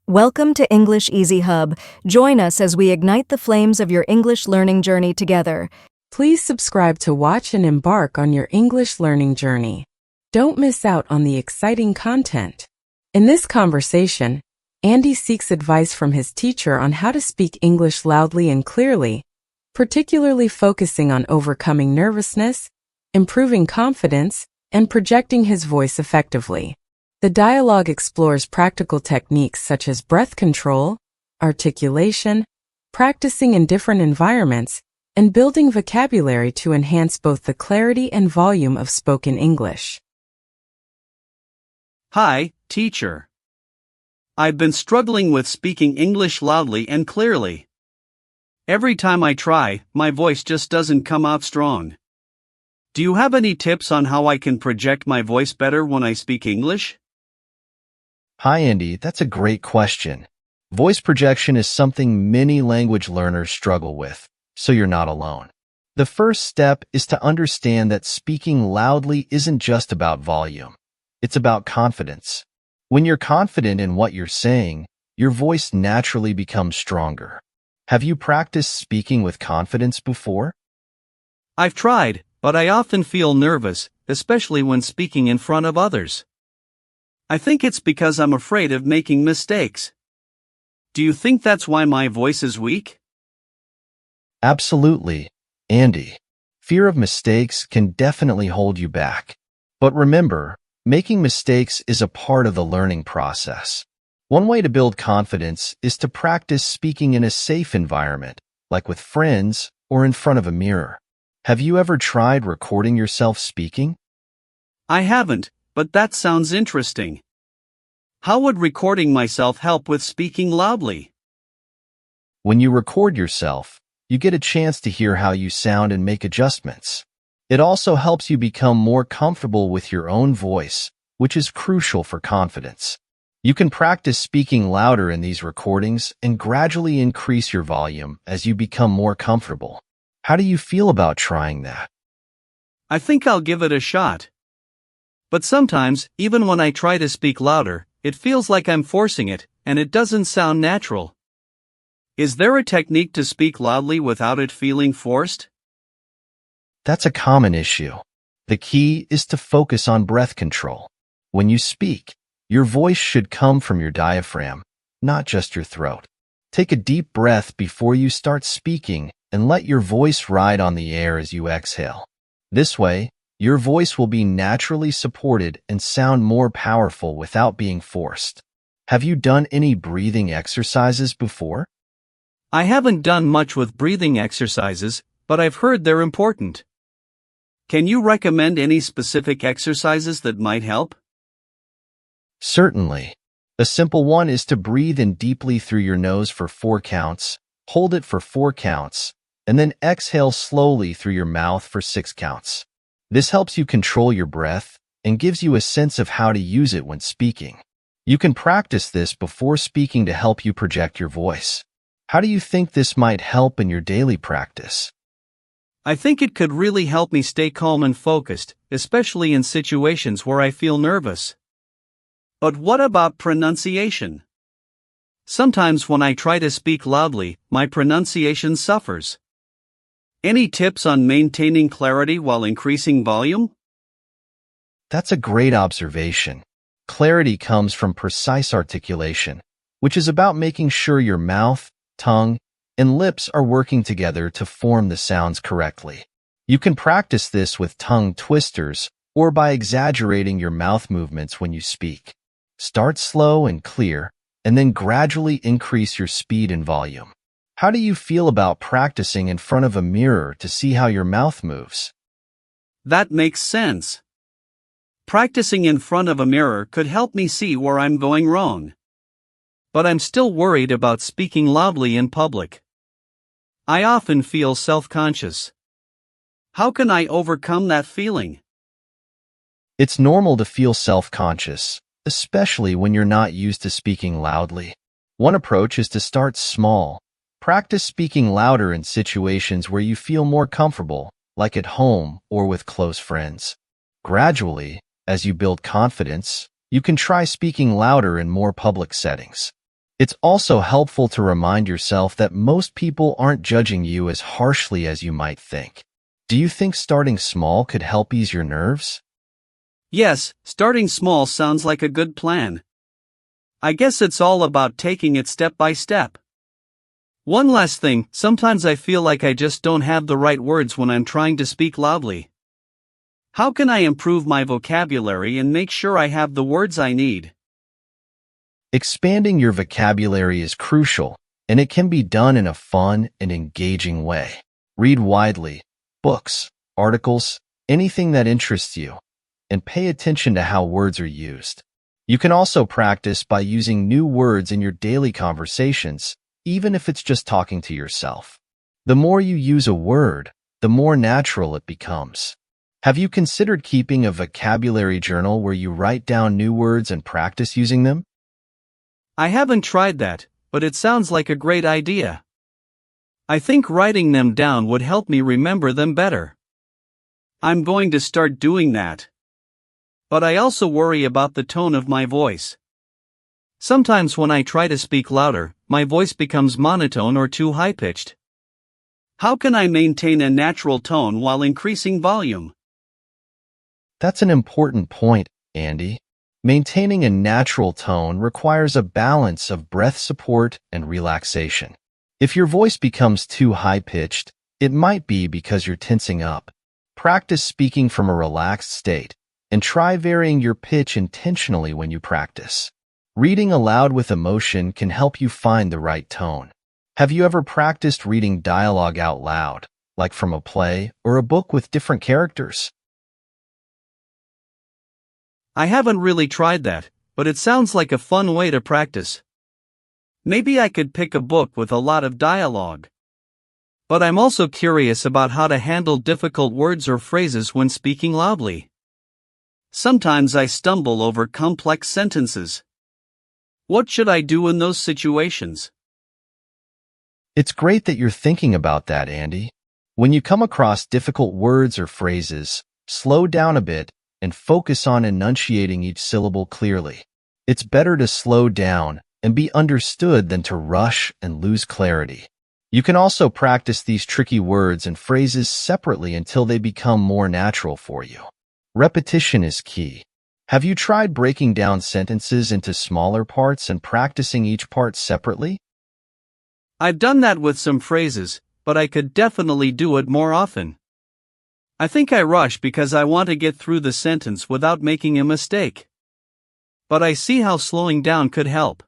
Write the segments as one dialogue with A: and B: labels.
A: Welcome to English Easy Hub. Join us as we ignite the flames of your English learning journey together.
B: Please subscribe to watch and embark on your English learning journey. Don't miss out on the exciting content. In this conversation, Andy seeks advice from his teacher on how to speak English loudly and clearly, particularly focusing on overcoming nervousness, improving confidence, and projecting his voice effectively. The dialogue explores practical techniques such as breath control, articulation, practicing in different environments, and building vocabulary to enhance both the clarity and volume of spoken English.
C: Hi, teacher. I've been struggling with speaking English loudly and clearly. Every time I try, my voice just doesn't come out strong. Do you have any tips on how I can project my voice better when I speak English?
D: Hi, Andy. That's a great question. Voice projection is something many language learners struggle with, so you're not alone. The first step is to understand that speaking loudly isn't just about volume. It's about confidence. When you're confident in what you're saying, your voice naturally becomes stronger. Have you practiced speaking with confidence before?
C: I've tried, but I often feel nervous, especially when speaking in front of others. I think it's because I'm afraid of making mistakes. Do you think that's why my voice is weak?
D: Absolutely, Andy. Fear of mistakes can definitely hold you back. But remember, making mistakes is a part of the learning process. One way to build confidence is to practice speaking in a safe environment, like with friends or in front of a mirror. Have you ever tried recording yourself speaking?
C: I haven't, but that sounds interesting. How would recording myself help with speaking loudly?
D: When you record yourself, you get a chance to hear how you sound and make adjustments. It also helps you become more comfortable with your own voice, which is crucial for confidence. You can practice speaking louder in these recordings and gradually increase your volume as you become more comfortable. How do you feel about trying that?
C: I think I'll give it a shot. But sometimes, even when I try to speak louder, it feels like I'm forcing it, and it doesn't sound natural. Is there a technique to speak loudly without it feeling forced?
D: That's a common issue. The key is to focus on breath control. When you speak, your voice should come from your diaphragm, not just your throat. Take a deep breath before you start speaking and let your voice ride on the air as you exhale. This way, your voice will be naturally supported and sound more powerful without being forced. Have you done any breathing exercises before?
C: I haven't done much with breathing exercises, but I've heard they're important. Can you recommend any specific exercises that might help?
D: Certainly. A simple one is to breathe in deeply through your nose for 4 counts, hold it for 4 counts, and then exhale slowly through your mouth for 6 counts. This helps you control your breath and gives you a sense of how to use it when speaking. You can practice this before speaking to help you project your voice. How do you think this might help in your daily practice?
C: I think it could really help me stay calm and focused, especially in situations where I feel nervous. But what about pronunciation? Sometimes when I try to speak loudly, my pronunciation suffers. Any tips on maintaining clarity while increasing volume?
D: That's a great observation. Clarity comes from precise articulation, which is about making sure your mouth, tongue, and lips are working together to form the sounds correctly. You can practice this with tongue twisters or by exaggerating your mouth movements when you speak. Start slow and clear, and then gradually increase your speed and volume. How do you feel about practicing in front of a mirror to see how your mouth moves?
C: That makes sense. Practicing in front of a mirror could help me see where I'm going wrong. But I'm still worried about speaking loudly in public. I often feel self-conscious. How can I overcome that feeling?
D: It's normal to feel self-conscious, especially when you're not used to speaking loudly. One approach is to start small. Practice speaking louder in situations where you feel more comfortable, like at home or with close friends. Gradually, as you build confidence, you can try speaking louder in more public settings. It's also helpful to remind yourself that most people aren't judging you as harshly as you might think. Do you think starting small could help ease your nerves?
C: Yes, starting small sounds like a good plan. I guess it's all about taking it step by step. One last thing, sometimes I feel like I just don't have the right words when I'm trying to speak loudly. How can I improve my vocabulary and make sure I have the words I need?
D: Expanding your vocabulary is crucial, and it can be done in a fun and engaging way. Read widely, books, articles, anything that interests you, and pay attention to how words are used. You can also practice by using new words in your daily conversations, even if it's just talking to yourself. The more you use a word, the more natural it becomes. Have you considered keeping a vocabulary journal where you write down new words and practice using them?
C: I haven't tried that, but it sounds like a great idea. I think writing them down would help me remember them better. I'm going to start doing that. But I also worry about the tone of my voice. Sometimes when I try to speak louder, my voice becomes monotone or too high-pitched. How can I maintain a natural tone while increasing volume?
D: That's an important point, Andy. Maintaining a natural tone requires a balance of breath support and relaxation. If your voice becomes too high-pitched, it might be because you're tensing up. Practice speaking from a relaxed state, and try varying your pitch intentionally when you practice. Reading aloud with emotion can help you find the right tone. Have you ever practiced reading dialogue out loud, like from a play or a book with different characters?
C: I haven't really tried that, but it sounds like a fun way to practice. Maybe I could pick a book with a lot of dialogue. But I'm also curious about how to handle difficult words or phrases when speaking loudly. Sometimes I stumble over complex sentences. What should I do in those situations?
D: It's great that you're thinking about that, Andy. When you come across difficult words or phrases, slow down a bit and focus on enunciating each syllable clearly. It's better to slow down and be understood than to rush and lose clarity. You can also practice these tricky words and phrases separately until they become more natural for you. Repetition is key. Have you tried breaking down sentences into smaller parts and practicing each part separately?
C: I've done that with some phrases, but I could definitely do it more often. I think I rush because I want to get through the sentence without making a mistake. But I see how slowing down could help.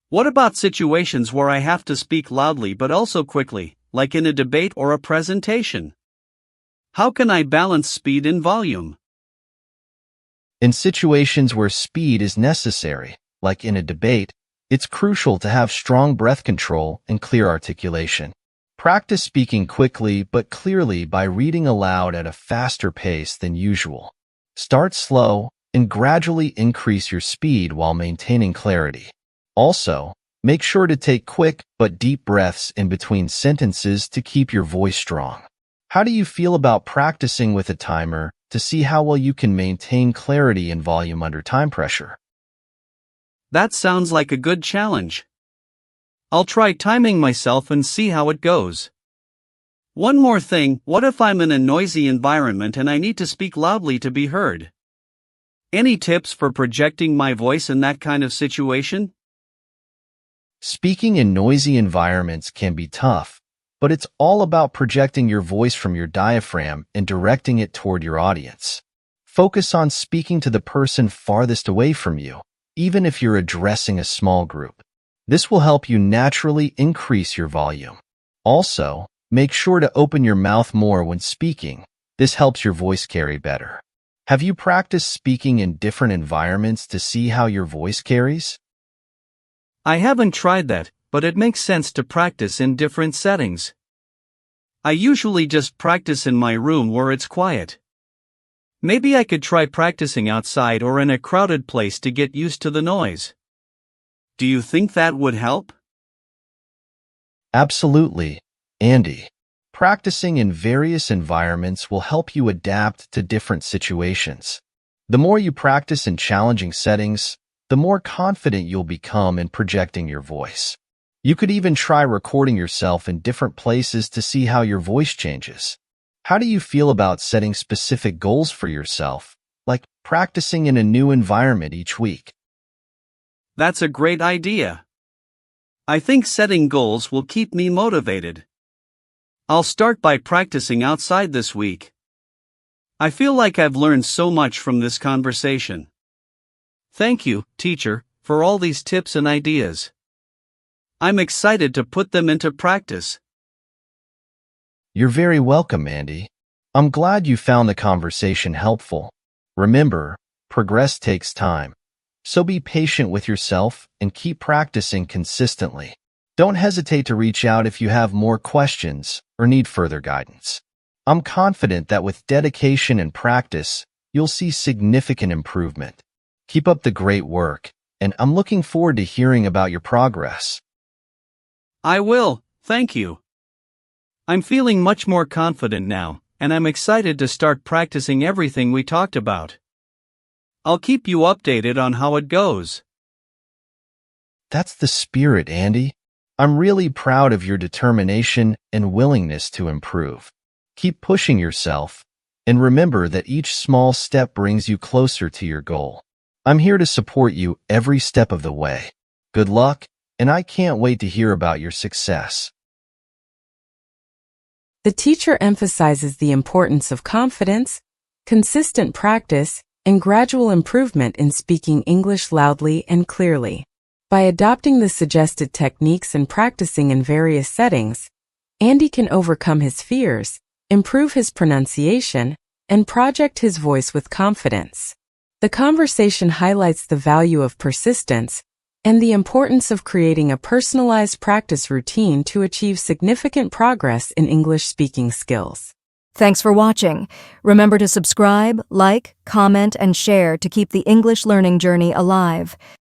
C: What about situations where I have to speak loudly but also quickly, like in a debate or a presentation? How can I balance speed and volume?
D: In situations where speed is necessary, like in a debate, it's crucial to have strong breath control and clear articulation. Practice speaking quickly but clearly by reading aloud at a faster pace than usual. Start slow and gradually increase your speed while maintaining clarity. Also, make sure to take quick but deep breaths in between sentences to keep your voice strong. How do you feel about practicing with a timer to see how well you can maintain clarity and volume under time pressure?
C: That sounds like a good challenge. I'll try timing myself and see how it goes. One more thing, what if I'm in a noisy environment and I need to speak loudly to be heard? Any tips for projecting my voice in that kind of situation?
D: Speaking in noisy environments can be tough, but it's all about projecting your voice from your diaphragm and directing it toward your audience. Focus on speaking to the person farthest away from you, even if you're addressing a small group. This will help you naturally increase your volume. Also, make sure to open your mouth more when speaking. This helps your voice carry better. Have you practiced speaking in different environments to see how your voice carries?
C: I haven't tried that, but it makes sense to practice in different settings. I usually just practice in my room where it's quiet. Maybe I could try practicing outside or in a crowded place to get used to the noise. Do you think that would help?
D: Absolutely, Andy. Practicing in various environments will help you adapt to different situations. The more you practice in challenging settings, the more confident you'll become in projecting your voice. You could even try recording yourself in different places to see how your voice changes. How do you feel about setting specific goals for yourself, like practicing in a new environment each week?
C: That's a great idea. I think setting goals will keep me motivated. I'll start by practicing outside this week. I feel like I've learned so much from this conversation. Thank you, teacher, for all these tips and ideas. I'm excited to put them into practice.
D: You're very welcome, Andy. I'm glad you found the conversation helpful. Remember, progress takes time. So be patient with yourself and keep practicing consistently. Don't hesitate to reach out if you have more questions or need further guidance. I'm confident that with dedication and practice, you'll see significant improvement. Keep up the great work, and I'm looking forward to hearing about your progress.
C: I will, thank you. I'm feeling much more confident now, and I'm excited to start practicing everything we talked about. I'll keep you updated on how it goes.
D: That's the spirit, Andy. I'm really proud of your determination and willingness to improve. Keep pushing yourself, and remember that each small step brings you closer to your goal. I'm here to support you every step of the way. Good luck, and I can't wait to hear about your success.
B: The teacher emphasizes the importance of confidence, consistent practice, and gradual improvement in speaking English loudly and clearly. By adopting the suggested techniques and practicing in various settings, Andy can overcome his fears, improve his pronunciation, and project his voice with confidence. The conversation highlights the value of persistence and the importance of creating a personalized practice routine to achieve significant progress in English speaking skills.
A: Thanks for watching. Remember to subscribe, like, comment, and share to keep the English learning journey alive.